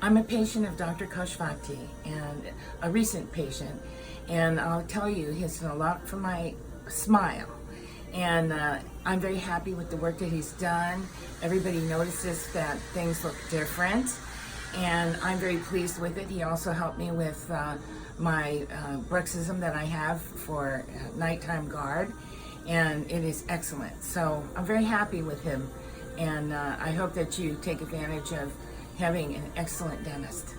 I'm a patient of Dr. Khoshvaghti, and a recent patient, and I'll tell you, he's done a lot for my smile. And I'm very happy with the work that he's done. Everybody notices that things look different, and I'm very pleased with it. He also helped me with my Bruxism that I have for nighttime guard, and it is excellent. So I'm very happy with him, and I hope that you take advantage of having an excellent dentist.